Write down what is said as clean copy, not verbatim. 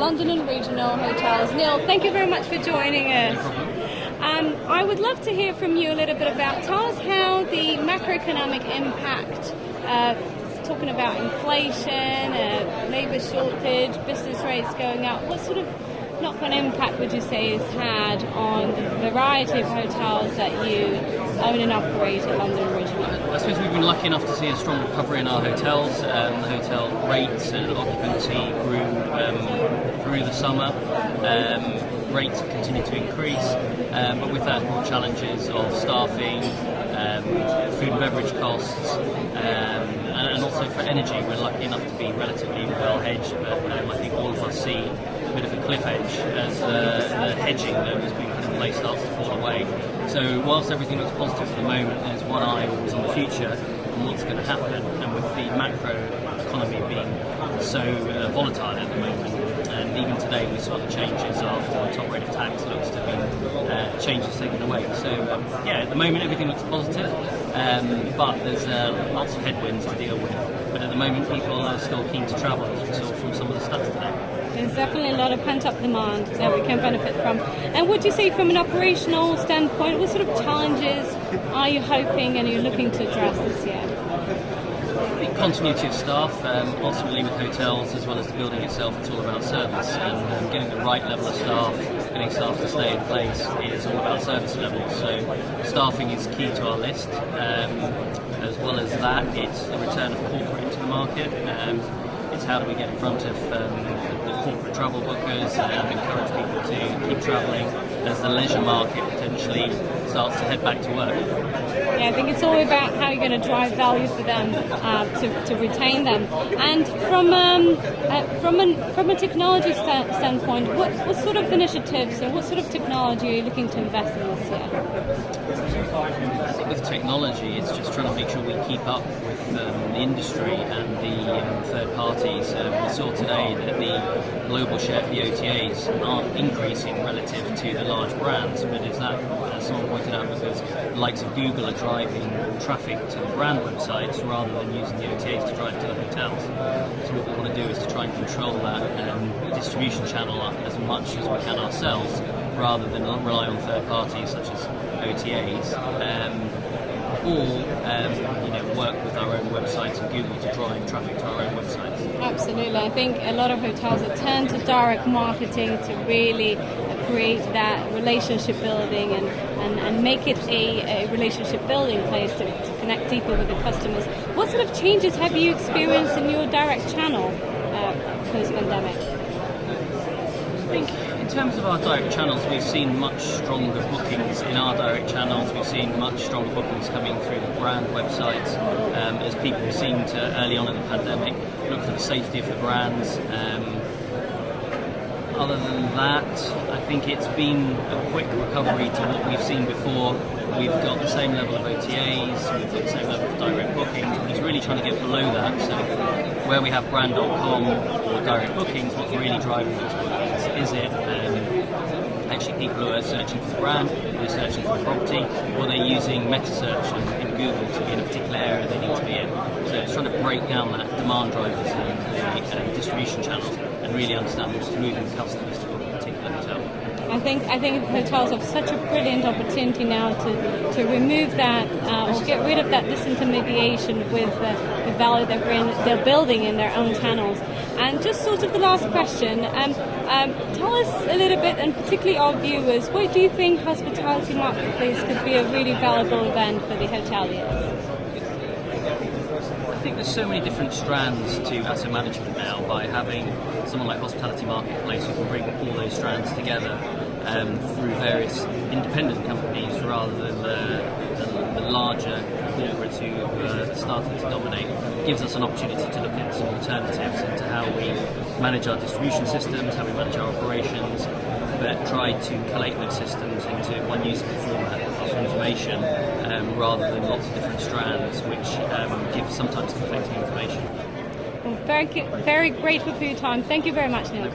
London and regional hotels. Neil, thank you very much for joining us. I would love to hear from you a little bit about, tell us how the macroeconomic impact, talking about inflation, labour shortage, business rates going up, what sort of knock-on impact would you say it's had on the variety of hotels that you own and operate at London Regional? I suppose we've been lucky enough to see a strong recovery in our hotels. The hotel rates and occupancy grew through the summer. Rates have continued to increase, but with that more challenges of staffing, food and beverage costs, and also for energy. We're lucky enough to be relatively well hedged, but I think all of us see a bit of a cliff edge as the hedging that has been put in place starts to fall away. So whilst everything looks positive at the moment, there's one eye always on the future and what's going to happen. And with the macro economy being so volatile at the moment, and even today we saw the changes after the top rate of tax looks to be changes taken away. So yeah, at the moment everything looks positive, but there's lots of headwinds to deal with. But at the moment people are still keen to travel, as we saw from some of the stats today. There's definitely a lot of pent-up demand that we can benefit from. And would you say from an operational standpoint, what sort of challenges are you hoping and you're looking to address this year? I think continuity of staff, ultimately with hotels as well as the building itself, it's all about service and getting the right level of staff, getting staff to stay in place is all about service levels. So staffing is key to our list. As well as that, it's the return of corporate into the market. It's how do we get in front of the corporate travel bookers and encourage people to keep travelling as the leisure market potentially starts to head back to work. Yeah, I think it's all about how you're going to drive value for them to retain them. And from a technology standpoint, what sort of initiatives and what sort of technology are you looking to invest in this year? I think with technology, it's just trying to make sure we keep up with the industry and the third parties. We saw today that the global share of the OTAs aren't increasing relative to the large brands, but is that, as someone pointed out, because the likes of Google are driving traffic to the brand websites rather than using the OTAs to drive to the hotels. So what we want to do is to try and control that distribution channel as much as we can ourselves, rather than rely on third parties such as OTAs, or work with our own websites and Google to drive traffic to our own websites. Absolutely. I think a lot of hotels have turned to direct marketing to really create that relationship building and make it a relationship building place to connect deeper with the customers. What sort of changes have you experienced in your direct channel post-pandemic? I think in terms of our direct channels, we've seen much stronger bookings in our direct channels. We've seen much stronger bookings coming through the brand websites as people seem to, early on in the pandemic, look for the safety of the brands. Other than that, I think it's been a quick recovery to what we've seen before. We've got the same level of OTAs, we've got the same level of direct bookings, but it's really trying to get below that. So where we have brand.com or direct bookings, what's really driving those bookings? Is it actually people who are searching for the brand, who are searching for the property, or they're using meta search in Google to be in a particular area they need to be in? So it's trying to break down that demand drivers and the distribution channels and really understand what's moving customers to a particular hotel. I think hotels have such a brilliant opportunity now to remove that or get rid of that disintermediation with the value they're building in their own channels. And just sort of the last question, tell us a little bit, and particularly our viewers, what do you think Hospitality Marketplace could be a really valuable event for the hoteliers? I think there's so many different strands to asset management now. By having someone like Hospitality Marketplace who can bring all those strands together through various independent companies rather than the larger corporates who are starting to dominate, gives us an opportunity to look at some alternatives into how we manage our distribution systems, how we manage our operations, but try to collate those systems into one usable format of information rather than lots of different strands which give sometimes conflicting information. Well, very grateful for your time. Thank you very much, Neil.